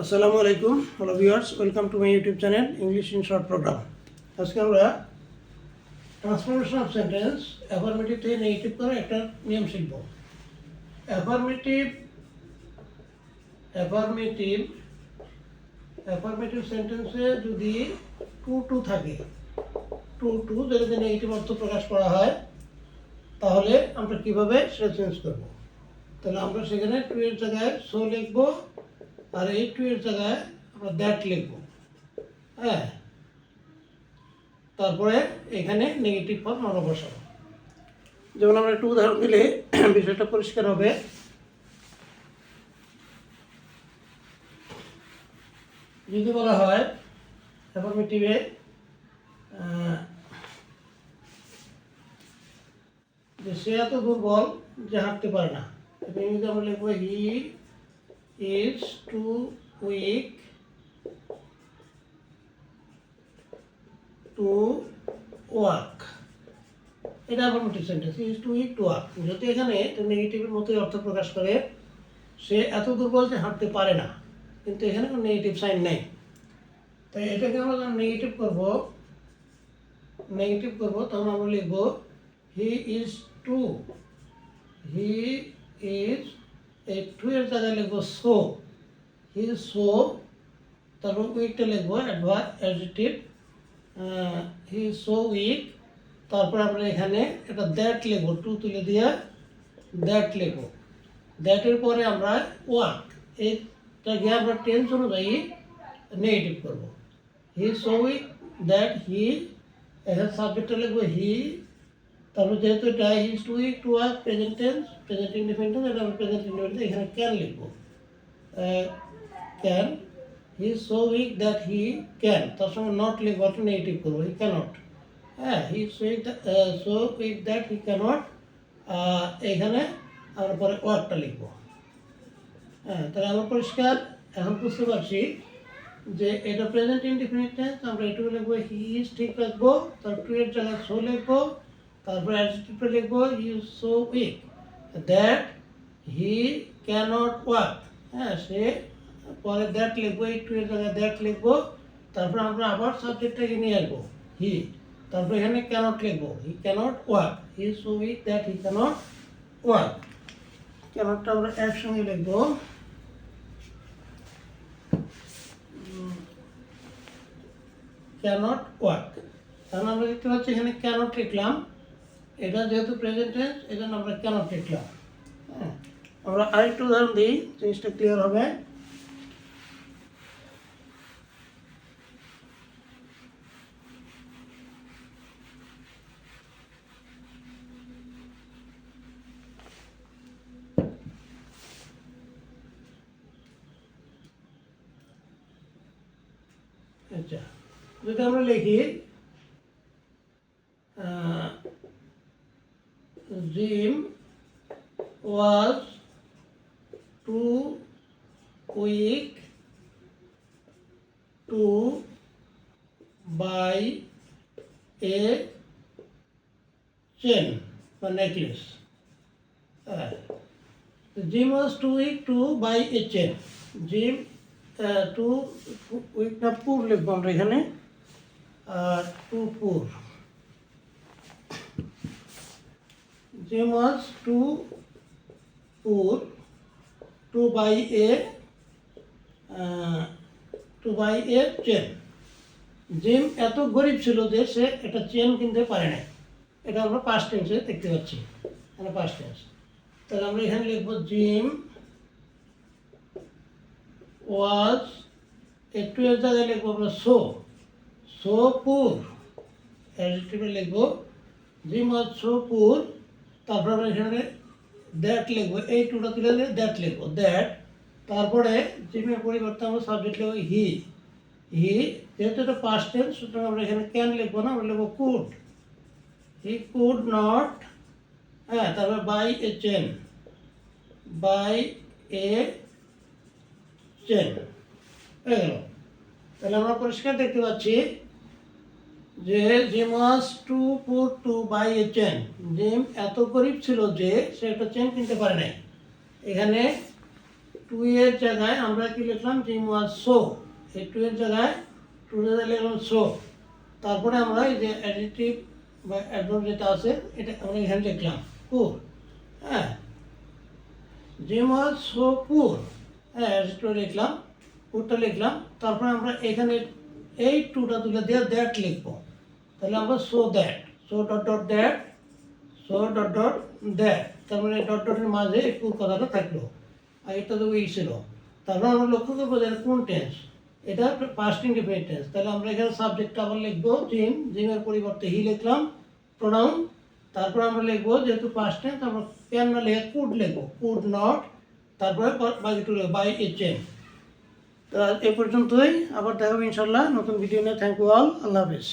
আসসালামু আলাইকুম hello viewers, welcome to my YouTube channel English in short program. আজকে আমরা ট্রান্সফরমেশন অফ সেন্টেন্স অ্যাফার্মেটিভ থেকে নেগেটিভ করে একটা নিয়ম শিখব। অ্যাফার্মেটিভ অ্যাফার্মেটিভ অ্যাফার্মেটিভ সেন্টেন্সে যদি টু থাকে, টু যেটাতে নেগেটিভ অর্থ প্রকাশ করা হয়, তাহলে আমরা কীভাবে সেটা চেঞ্জ করব। তাহলে আমরা সেখানে টু এর জায়গায় সো লিখবো, আর এই টু এর জায়গায় আমরা দ্যাট লিখব। হ্যাঁ, তারপরে এখানে নেগেটিভ ফর্ম আমরা বসাবো। যেমন আমরা একটু উদাহরণ দিলে বিষয়টা পরিষ্কার হবে। যদি বলা হয় অ্যাফার্মেটিভে যে সে এত দুর্বল যে হাঁটতে পারে না, ইংরেজিতে আমরা লিখবো he is too weak to work. এটা affirmative sentence, is too weak to work. যদি এখানে নেগেটিভের মতোই অর্থ প্রকাশ করে, সে এত দুর্বল যে হাঁটতে পারে না, কিন্তু এখানে কোনো নেগেটিভ সাইন নেই। তাই এটাকে আমরা যখন নেগেটিভ করব তখন আমরা লিখব he is too, he is এই টু এর জায়গায় লিখবো সো, হি ইজ সো, তারপর উইকটা লিখবো adjective, he is so week. তারপর আমরা এখানে একটা দ্যাট লিখবো, টু তুলে দিয়ে দ্যাট লিখবো। দ্যাটের পরে আমরা ওয়ার্ক, এইটাকে আমরা টেন্স অনুযায়ী নেগেটিভ করবো। He so weak that he, এখানে সাবজেক্টটা লিখবো হি, তারপর যেহেতু এটা he is too weak to work present tense, present indefinite, এটা আমরা প্রেজেন্ট ইনডিফিনিট এখানে ক্যান লিখবো। Can, he is so weak that he can, তার সঙ্গে নট লিখবো, একটা নেগেটিভ করবো, হি ক্যানট। হ্যাঁ, he is so weak that he cannot, এখানে আমরা পরে ওয়ার্কটা লিখবো। হ্যাঁ, তাহলে আমরা পরিষ্কার এখন বুঝতে পারছি যে এটা প্রেজেন্ট ইনডিফিনিট টেন্স। আমরা এটুকু লিখবো হি ইজ, ঠিক রাখবো, তার টু এর জায়গায় সো লিখবো, তারপরে অ্যাডজেক্টিভটা লিখবো he is so weak that he cannot work. হ্যাঁ, সে পরে দ্যাট লিখবো, এই টু এর জায়গায় দ্যাট লিখবো, তারপরে আমরা আবার সাবজেক্টটাকে নিয়ে আসবো হি, তারপরে এখানে ক্যানট লিখবো, he cannot work, he is so weak that he cannot work. ক্যানটটা আমরা একসঙ্গে লিখবো, ক্যানট ওয়ার্ক। তাহলে আমরা দেখতে পাচ্ছি এখানে ক্যানট লিখলাম, এটা যেহেতু প্রেজেন্ট টেন্স এই জন্য আমরা ক্যানট লিখলাম। হ্যাঁ, আমরা আরেকটু উদাহরণ দিই, জিনিসটা ক্লিয়ার হবে। আচ্ছা, যদি আমরা লিখি Jim was too weak to buy a chain বা necklace. Jim was too weak to buy a chain. Jim too উইকটা পুর লিখবো আমরা এখানে, আর too poor. Jim was too poor to buy a chain. Gym এত গরিব ছিল যে সে একটা চেন কিনতে পারে না। এটা আমরা পাস্ট টেন্সে দেখতে পাচ্ছি, মানে পাস্ট টেন্স। তাহলে আমরা এখানে লিখবো জিম ওয়াজ, একটু এর জায়গায় লিখবো আমরা সো পুর, অ্যাডজেক্টিভে লিখবো জিম ওয়াজ সো পুর, তারপর আমরা এখানে দ্যাট লিখবো, এই টুটা তুলে দিয়ে দ্যাট লিখবো, দ্যাট। তারপরে জিমের পরিবর্তে আমরা সাবজেক্ট লিখবো হি, যেহেতু এটা পাস্ট টেন্স সুতরাং আমরা এখানে ক্যান লিখবো না, আমরা লিখবো কুড, হি কুড নট। হ্যাঁ, তারপর buy a chain, buy a chain হয়ে গেল। তাহলে আমরা পরিষ্কার দেখতে পাচ্ছি যে Jim was too poor to buy a chain. Gym এত গরিব ছিল যে সে একটা চেন কিনতে পারে নাই। এখানে টু এর জায়গায় আমরা কি লিখলাম জিম ওয়াজ সো, এই টু এর জায়গায় লিখলাম সো। তারপরে আমরা এই যে অ্যাডিটিভ বা অ্যাডভার্ব যেটা আছে এটা আমরা এখানে লিখলাম পুর। হ্যাঁ, জিম ওয়াজ সো পুর, হ্যাঁ অ্যাডিটিভ লিখলাম, পুরটা লিখলাম। তারপরে আমরা এখানে এই টুটা তুলে দিয়ে দ্যাট লিখবো। তাহলে আমরা so that, so dot dot that, so dot dot that, তার মানে ডট ডটের মাঝে একটু কথাটা থাকলো, আর এটা তো এই ছিল। তারপর আমরা লক্ষ্য করবো যে কোন টেন্স, এটা পাস্ট ইনডিফিনিট টেন্স। তাহলে আমরা এখানে সাবজেক্টটা আবার লিখবো জিম, জিমের পরিবর্তে হি লিখলাম, প্রোনাউন। তারপর আমরা লিখবো যেহেতু পাস্ট টেন্স আমরা ক্যান না লিখে কুড লিখবো, কুড নট, তারপরে বাকিটু লিখবো বাই এ চেন। তো এ পর্যন্তই, আবার দেখাবো ইনশাল্লাহ নতুন ভিডিও নিয়ে। থ্যাংক ইউ অল, আল্লাহ হাফিজ।